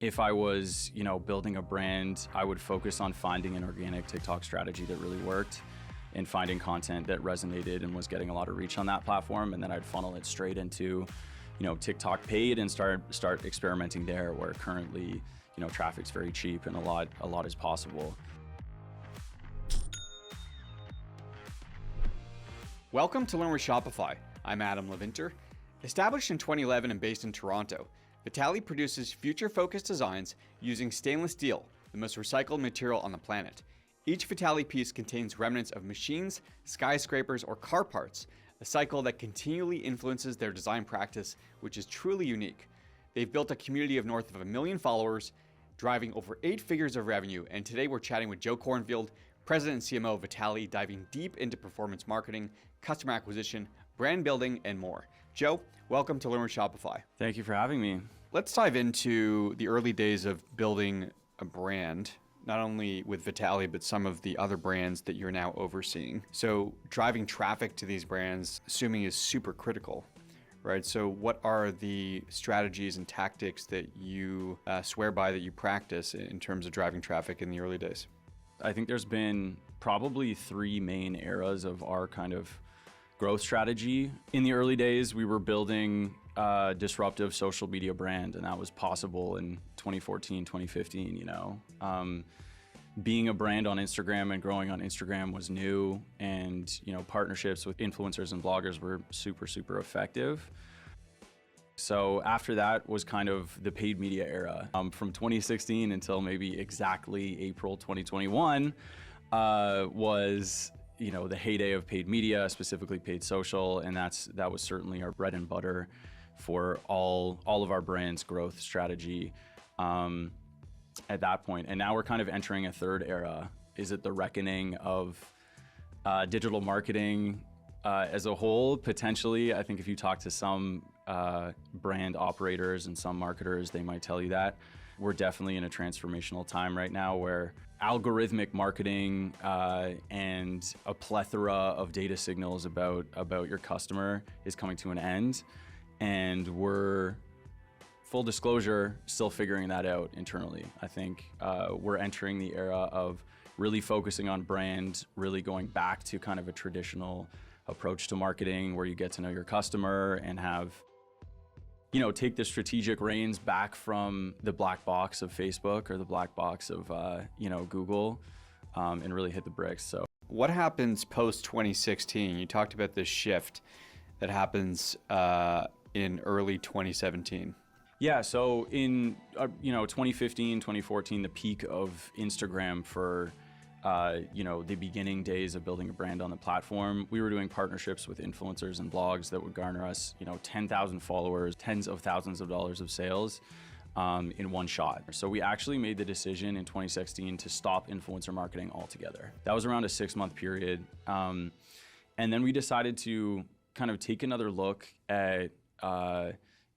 If I was, building a brand, I would focus on finding an organic TikTok strategy that really worked and finding content that resonated and was getting a lot of reach on that platform. And then I'd funnel it straight into, TikTok paid and start experimenting there, where currently, traffic's very cheap and a lot is possible. Welcome to Learn with Shopify. I'm Adam Levinter. Established in 2011 and based in Toronto, Vitaly produces future-focused designs using stainless steel, the most recycled material on the planet. Each Vitaly piece contains remnants of machines, skyscrapers, or car parts, a cycle that continually influences their design practice, which is truly unique. They've built a community of north of 1 million followers, driving over 8 figures of revenue, and today we're chatting with Joe Kornfield, President and CMO of Vitaly, diving deep into performance marketing, customer acquisition, brand building, and more. Joe, welcome to Learn with Shopify. Thank you for having me. Let's dive into the early days of building a brand, not only with Vitaly, but some of the other brands that you're now overseeing. So driving traffic to these brands, assuming, is super critical, right? So what are the strategies and tactics that you swear by, that you practice in terms of driving traffic in the early days? I think there's been probably 3 main eras of our kind of growth strategy. In the early days, we were building a disruptive social media brand, and that was possible in 2014, 2015, Being a brand on Instagram and growing on Instagram was new, and, partnerships with influencers and bloggers were super, super effective. So after that was kind of the paid media era. From 2016 until maybe exactly April 2021 was the heyday of paid media, specifically paid social, and that was certainly our bread and butter for all of our brand's growth strategy at that point. And now we're kind of entering a third era. Is it the reckoning of digital marketing as a whole? Potentially. I think if you talk to some brand operators and some marketers, they might tell you that. We're definitely in a transformational time right now where algorithmic marketing and a plethora of data signals about your customer is coming to an end. And we're, full disclosure, still figuring that out internally. I think we're entering the era of really focusing on brand, really going back to kind of a traditional approach to marketing where you get to know your customer and have take the strategic reins back from the black box of Facebook or the black box of, Google, and really hit the bricks. So what happens post 2016? You talked about this shift that happens in early 2017. Yeah, so in 2015, 2014, the peak of Instagram for the beginning days of building a brand on the platform, we were doing partnerships with influencers and blogs that would garner us, 10,000 followers, tens of thousands of dollars of sales in one shot. So we actually made the decision in 2016 to stop influencer marketing altogether. That was around a 6-month period. And then we decided to kind of take another look at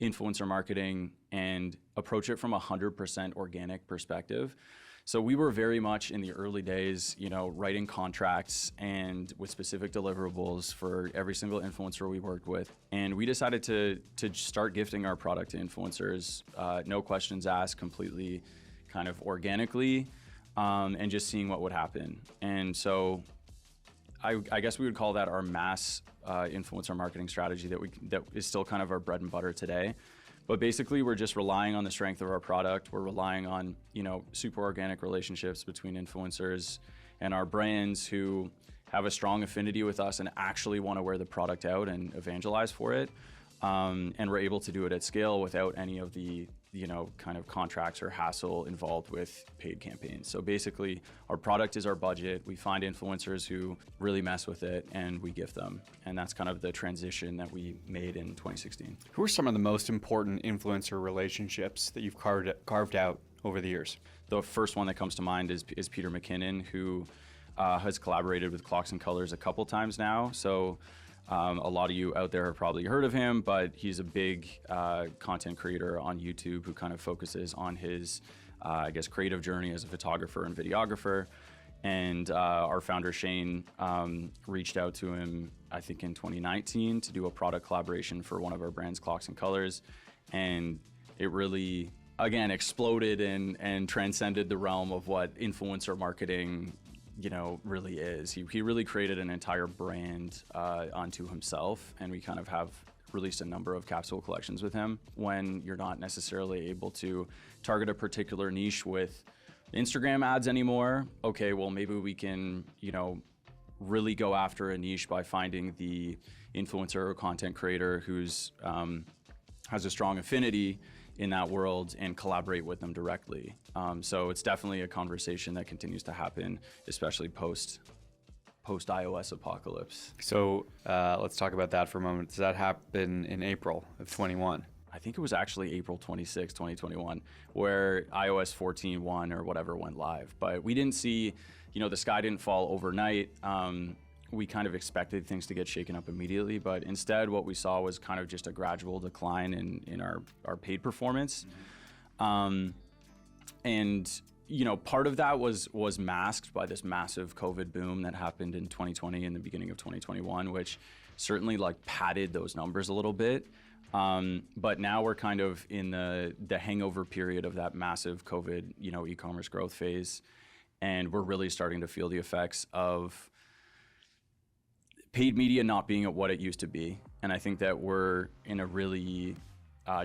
influencer marketing and approach it from a 100% organic perspective. So we were very much in the early days, writing contracts and with specific deliverables for every single influencer we worked with. And we decided to start gifting our product to influencers, no questions asked, completely kind of organically, and just seeing what would happen. And so I guess we would call that our mass influencer marketing strategy that is still kind of our bread and butter today. But basically, we're just relying on the strength of our product. We're relying on, super organic relationships between influencers and our brands who have a strong affinity with us and actually want to wear the product out and evangelize for it. And we're able to do it at scale without any of the, kind of contracts or hassle involved with paid campaigns. So basically, our product is our budget. We find influencers who really mess with it and we gift them. And that's kind of the transition that we made in 2016. Who are some of the most important influencer relationships that you've carved out over the years? The first one that comes to mind is Peter McKinnon, who has collaborated with Clocks and Colors a couple times now. So a lot of you out there have probably heard of him, but he's a big content creator on YouTube who kind of focuses on his, creative journey as a photographer and videographer. And our founder, Shane, reached out to him, I think in 2019, to do a product collaboration for one of our brands, Clocks and Colors. And it really again, exploded and transcended the realm of what influencer marketing, really is. He really created an entire brand onto himself, and we kind of have released a number of capsule collections with him. When you're not necessarily able to target a particular niche with Instagram ads anymore, okay, well, maybe we can, really go after a niche by finding the influencer or content creator who's has a strong affinity in that world and collaborate with them directly. So it's definitely a conversation that continues to happen, especially post iOS apocalypse. So let's talk about that for a moment. Does that happen in April of 21? I think it was actually April 26, 2021, where iOS 14.1 or whatever went live. But we didn't see, the sky didn't fall overnight. We kind of expected things to get shaken up immediately, but instead what we saw was kind of just a gradual decline in our paid performance. And part of that was masked by this massive COVID boom that happened in 2020 and the beginning of 2021, which certainly padded those numbers a little bit. But now we're kind of in the hangover period of that massive COVID, e-commerce growth phase. And we're really starting to feel the effects of paid media not being at what it used to be. And I think that we're in a really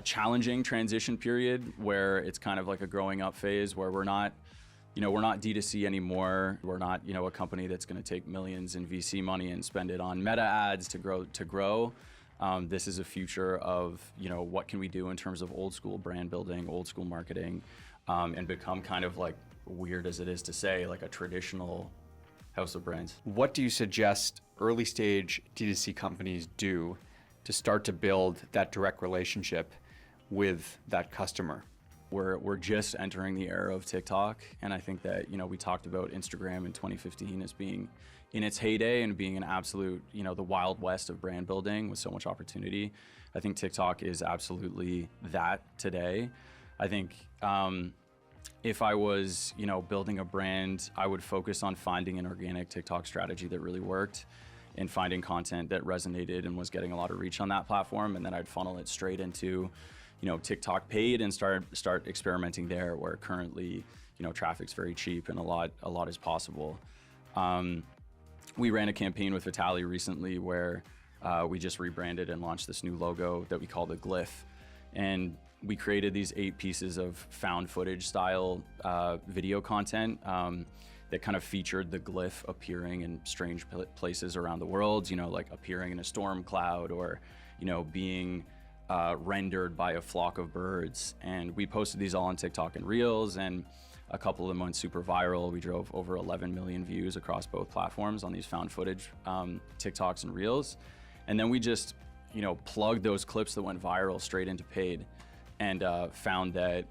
challenging transition period where it's kind of like a growing up phase where we're not D2C anymore. We're not, a company that's going to take millions in VC money and spend it on meta ads to grow. This is a future of, what can we do in terms of old school brand building, old school marketing, and become kind of weird as it is to say, a traditional house of brands. What do you suggest early stage D2C companies do to start to build that direct relationship with that customer? We're just entering the era of TikTok, and I think that we talked about Instagram in 2015 as being in its heyday and being an absolute the wild west of brand building with so much opportunity. I think TikTok is absolutely that today. I think if I was building a brand, I would focus on finding an organic TikTok strategy that really worked and finding content that resonated and was getting a lot of reach on that platform, and then I'd funnel it straight into TikTok paid and start experimenting there, where currently traffic's very cheap and a lot is possible. We ran a campaign with Vitaly recently where we just rebranded and launched this new logo that we call the Glyph, and we created these 8 pieces of found footage style video content that kind of featured the glyph appearing in strange places around the world, appearing in a storm cloud or, being rendered by a flock of birds. And we posted these all on TikTok and Reels, and a couple of them went super viral. We drove over 11 million views across both platforms on these found footage TikToks and Reels. And then we just, plugged those clips that went viral straight into paid, and found that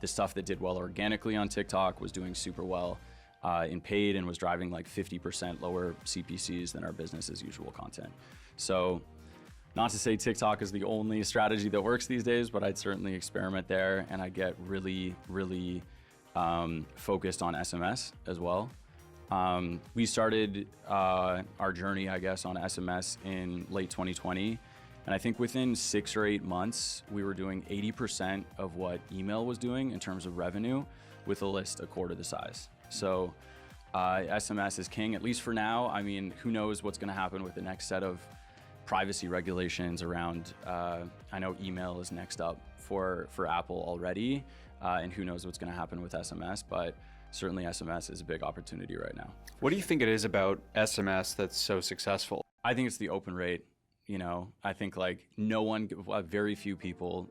the stuff that did well organically on TikTok was doing super well in paid and was driving 50% lower CPCs than our business as usual content. So not to say TikTok is the only strategy that works these days, but I'd certainly experiment there, and I get really, really focused on SMS as well. We started our journey, I guess, on SMS in late 2020. And I think within 6 or 8 months, we were doing 80% of what email was doing in terms of revenue with a list a quarter the size. So SMS is king, at least for now. I mean, who knows what's going to happen with the next set of privacy regulations around, I know email is next up for Apple already, and who knows what's going to happen with SMS, but certainly SMS is a big opportunity right now. What do you think it is about SMS that's so successful? I think it's the open rate. I think very few people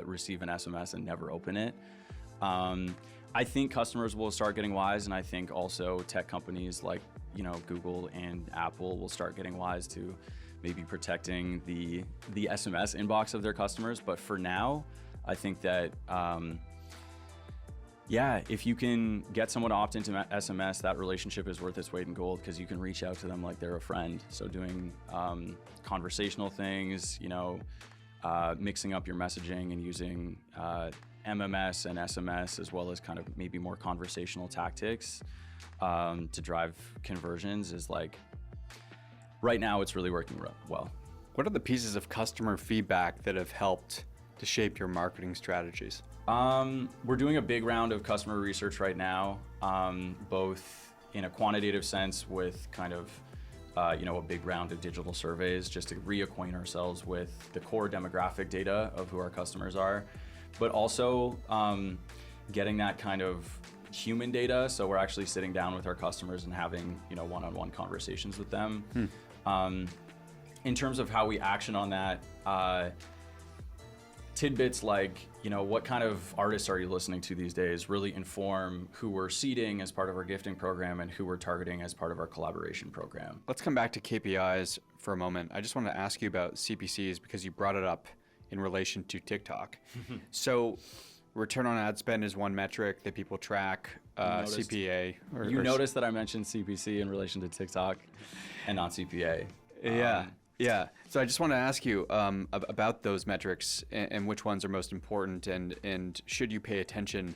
receive an SMS and never open it. I think customers will start getting wise, and I think also tech companies like, Google and Apple will start getting wise to maybe protecting the SMS inbox of their customers. But for now, I think that, if you can get someone to opt into SMS, that relationship is worth its weight in gold because you can reach out to them like they're a friend. So doing conversational things, mixing up your messaging and using MMS and SMS as well as kind of maybe more conversational tactics to drive conversions is right now it's really working well. What are the pieces of customer feedback that have helped to shape your marketing strategies? We're doing a big round of customer research right now, both in a quantitative sense with kind of a big round of digital surveys just to reacquaint ourselves with the core demographic data of who our customers are, but also getting that kind of human data. So we're actually sitting down with our customers and having one-on-one conversations with them. In terms of how we action on that, tidbits like, what kind of artists are you listening to these days really inform who we're seeding as part of our gifting program and who we're targeting as part of our collaboration program. Let's come back to KPIs for a moment. I just want to ask you about CPCs because you brought it up in relation to TikTok. So return on ad spend is one metric that people track, CPA. You noticed that I mentioned CPC in relation to TikTok and not CPA. Yeah. So I just want to ask you about those metrics and which ones are most important, and should you pay attention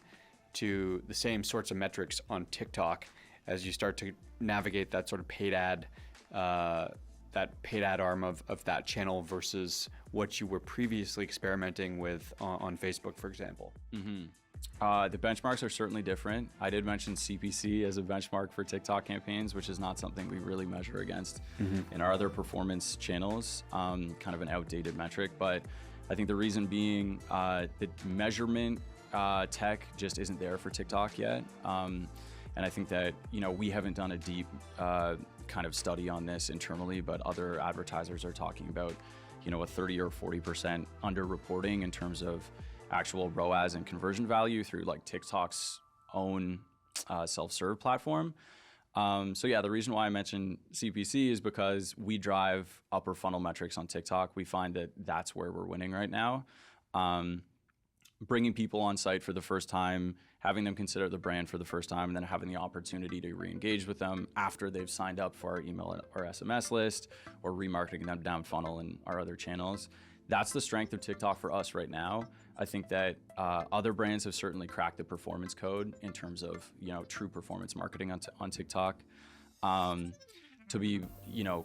to the same sorts of metrics on TikTok as you start to navigate that sort of paid ad arm of that channel versus what you were previously experimenting with on Facebook, for example? The benchmarks are certainly different. I did mention CPC as a benchmark for TikTok campaigns, which is not something we really measure against in our other performance channels, kind of an outdated metric. But I think the reason being the measurement tech just isn't there for TikTok yet. And I think that, we haven't done a deep kind of study on this internally, but other advertisers are talking about, a 30 or 40% underreporting in terms of actual ROAS and conversion value through like TikTok's own self-serve platform. The reason why I mentioned CPC is because we drive upper funnel metrics on TikTok. We find that that's where we're winning right now. Bringing people on site for the first time, having them consider the brand for the first time, and then having the opportunity to re-engage with them after they've signed up for our email or SMS list, or remarketing them down funnel in our other channels. That's the strength of TikTok for us right now. I think that other brands have certainly cracked the performance code in terms of true performance marketing on TikTok. To be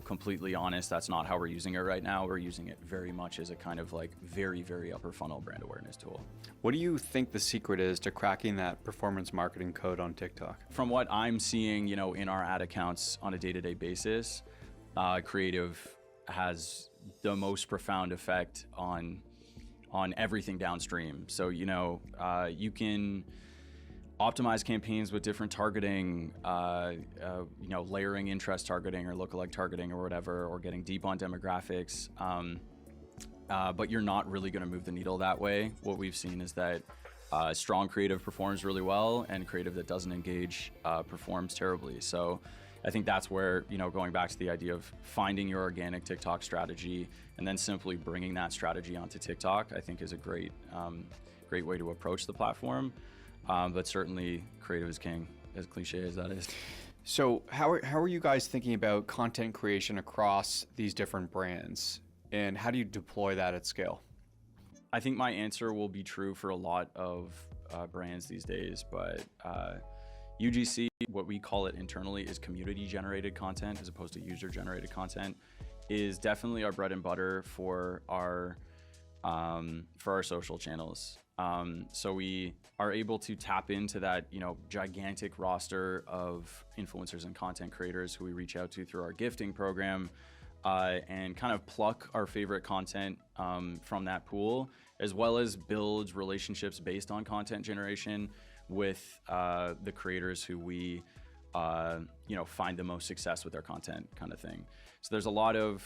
completely honest, that's not how we're using it right now. We're using it very much as a kind of like very, very upper funnel brand awareness tool. What do you think the secret is to cracking that performance marketing code on TikTok? From what I'm seeing, in our ad accounts on a day-to-day basis, creative has the most profound effect on everything downstream. So, you can optimize campaigns with different targeting, layering interest targeting or lookalike targeting or whatever, or getting deep on demographics. But you're not really going to move the needle that way. What we've seen is that strong creative performs really well, and creative that doesn't engage performs terribly. So I think that's where, going back to the idea of finding your organic TikTok strategy and then simply bringing that strategy onto TikTok, I think is a great way to approach the platform. But certainly creative is king, as cliche as that is. So how are you guys thinking about content creation across these different brands, and how do you deploy that at scale? I think my answer will be true for a lot of brands these days, but UGC, what we call it internally, is community-generated content as opposed to user-generated content, is definitely our bread and butter for our social channels. So we are able to tap into that, gigantic roster of influencers and content creators who we reach out to through our gifting program, and kind of pluck our favorite content from that pool, as well as build relationships based on content generation with the creators who we find the most success with their content, kind of thing. So there's a lot of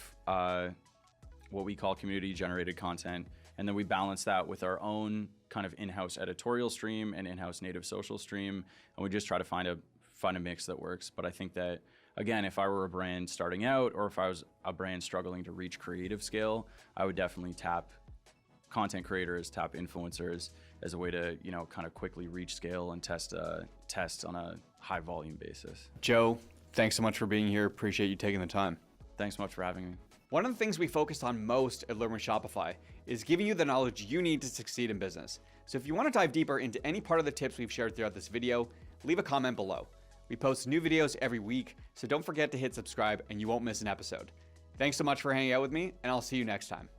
what we call community generated content, and then we balance that with our own kind of in-house editorial stream and in-house native social stream, and we just try to find a mix that works. But I think that, again, if I were a brand starting out, or if I was a brand struggling to reach creative scale, I would definitely tap content creators, tap influencers as a way to, kind of quickly reach scale and test on a high volume basis. Joe, thanks so much for being here. Appreciate you taking the time. Thanks so much for having me. One of the things we focused on most at Learn with Shopify is giving you the knowledge you need to succeed in business. So if you want to dive deeper into any part of the tips we've shared throughout this video, leave a comment below. We post new videos every week, so don't forget to hit subscribe and you won't miss an episode. Thanks so much for hanging out with me, and I'll see you next time.